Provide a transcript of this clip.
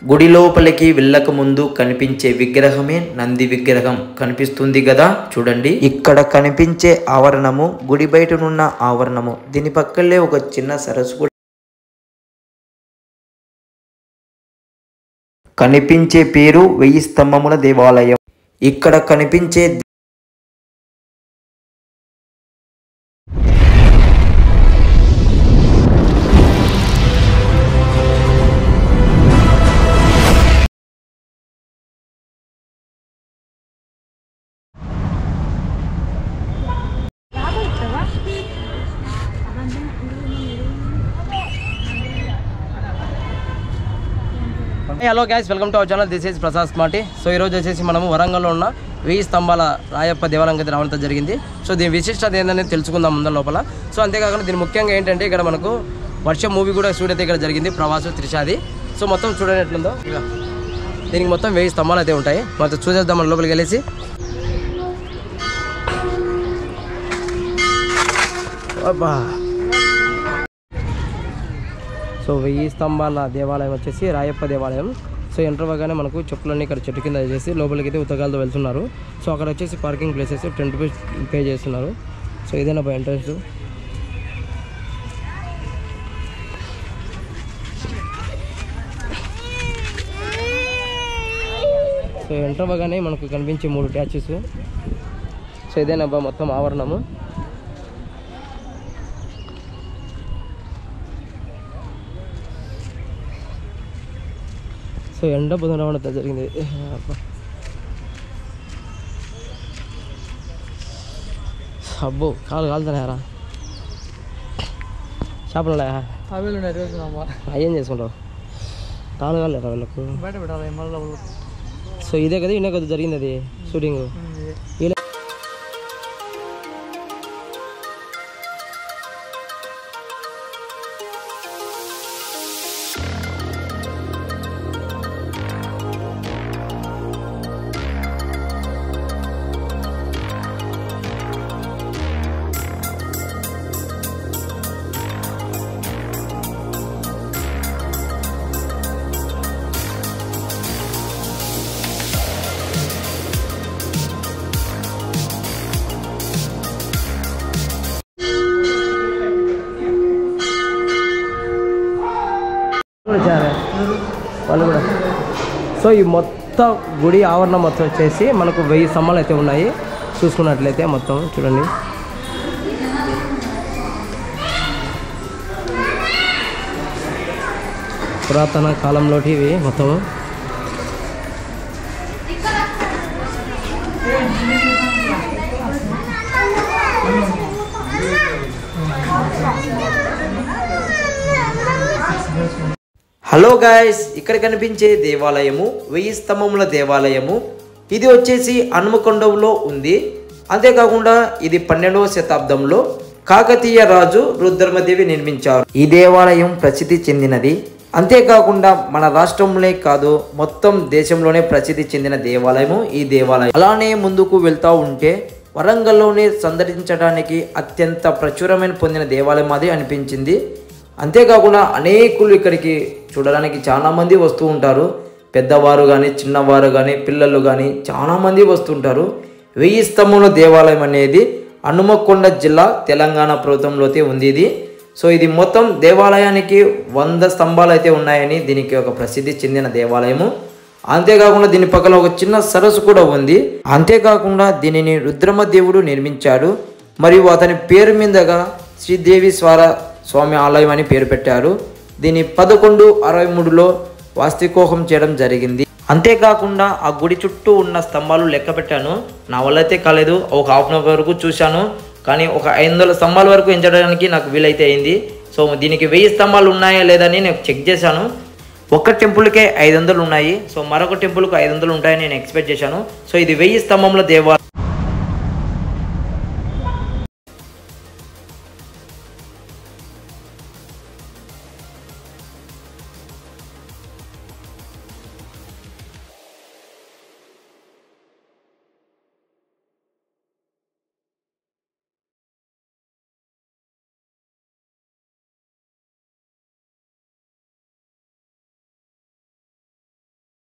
గుడి లోపలికి వెళ్ళక ముందు కనిపించే విగ్రహమే నంది విగ్రహం కనిపిస్తుంది కదా చూడండి. ఇక్కడ కనిపించే ఆవరణము గుడి బయటనున్న ఆవరణము. దీని పక్కనే ఒక చిన్న సరస్సు కూడా కనిపించే పేరు 1000 స్తంభముల దేవాలయం. ఇక్కడ కనిపించే hello guys, welcome to our channel. This is Prasad smarty. So ఈరోజు వచ్చేసి మనము వరంగల్లో ఉన్న 1000 స్తంభాల రాయప్ప దేవాలయం అయితే రావడం జరిగింది. సో దీని విశిష్టత ఏంటనేది తెలుసుకుందాం ముందర లోపల. సో అంతేకాకుండా దీని ముఖ్యంగా ఏంటంటే ఇక్కడ మనకు వర్షం మూవీ కూడా షూట్ అయితే ఇక్కడ జరిగింది, ప్రవాసు త్రిషాది. సో మొత్తం చూడండి ఎట్లుందో. దీనికి మొత్తం 1000 స్తంభాలు అయితే ఉంటాయి. మొత్తం చూసేద్దాం మన లోపలికి వెళ్ళేసి. సో 1000 స్తంభాల దేవాలయం వచ్చేసి రాయప్ప దేవాలయం. సో ఎంటర్ అవ్వగానే మనకు చెప్పులన్నీ ఇక్కడ చెట్టు కింద చేసి లోపలికి అయితే ఉత్తగాలతో వెళ్తున్నారు. సో అక్కడ వచ్చేసి పార్కింగ్ ప్లేసెస్ 10 రూపీస్ పే చేస్తున్నారు. సో ఇదేనా బై ఎంట్రన్స్. సో ఎంటర్ అవ్వగానే మనకు కనిపించే 3 ట్యాచెస్. సో ఇదేనా బా మొత్తం ఆవరణము. సో ఎండ బుధం రావడం జరిగింది. అబ్బో కాలు కాలుతున్నాయారా? చేపలు అయ్యేం చేసుకుంటావు? కాలు కాలేరా వీళ్ళకు? సో ఇదే కదా ఇన్నే కదా జరిగింది అది షూటింగ్. వాళ్ళు కూడా. సో ఈ మొత్తం గుడి ఆవరణ మొత్తం వచ్చేసి మనకు 1000 స్తంభాలు అయితే ఉన్నాయి. చూసుకున్నట్లయితే మొత్తం చూడండి. పురాతన కాలంలోటి ఇవి మొత్తం. హలో గాయస్, ఇక్కడ కనిపించే దేవాలయము 1000 స్తంభముల దేవాలయము. ఇది వచ్చేసి హనుమకొండలో ఉంది. అంతేకాకుండా ఇది 12వ శతాబ్దంలో కాకతీయ రాజు రుద్రమదేవి నిర్మించారు. ఈ దేవాలయం ప్రసిద్ధి చెందినది. అంతేకాకుండా మన రాష్ట్రంలో కాదు మొత్తం దేశంలోనే ప్రసిద్ధి చెందిన దేవాలయము ఈ దేవాలయం. అలానే ముందుకు వెళ్తూ ఉంటే వరంగల్లోనే సందర్శించడానికి అత్యంత ప్రచురమైన పొందిన దేవాలయం అది అనిపించింది. అంతేకాకుండా అనేకులు ఇక్కడికి చూడడానికి చాలామంది వస్తూ ఉంటారు. పెద్దవారు కానీ చిన్నవారు కానీ పిల్లలు కానీ చాలామంది వస్తుంటారు. 1000 స్తంభముల దేవాలయం అనేది హనుమకొండ జిల్లా తెలంగాణ ప్రభుత్వంలో అయితే ఉంది ఇది. సో ఇది మొత్తం దేవాలయానికి 100 స్తంభాలు అయితే ఉన్నాయని దీనికి ఒక ప్రసిద్ధి చెందిన దేవాలయము. అంతేకాకుండా దీని పక్కన ఒక చిన్న సరస్సు కూడా ఉంది. అంతేకాకుండా దీనిని రుద్రమదేవుడు నిర్మించాడు. మరియు అతని పేరు మీదుగా శ్రీదేవి స్వామి ఆలయం అని పేరు పెట్టారు. దీన్ని 1163లో వాస్తవికోహం చేయడం జరిగింది. అంతేకాకుండా ఆ గుడి చుట్టూ ఉన్న స్తంభాలు లెక్క పెట్టాను. నా వల్ల అయితే కాలేదు, ఒక హాఫ్ అన్ అవర్ వరకు చూశాను. కానీ ఒక 500 స్తంభాల వరకు ఎంచడానికి నాకు వీలైతే అయింది. సో దీనికి 1000 స్తంభాలు ఉన్నాయా లేదని నేను చెక్ చేశాను. ఒక టెంపుల్కే 500 ఉన్నాయి. సో మరొక టెంపుల్కు 500 ఉంటాయని నేను ఎక్స్పెక్ట్ చేశాను. సో ఇది 1000 స్తంభముల దేవాలయం.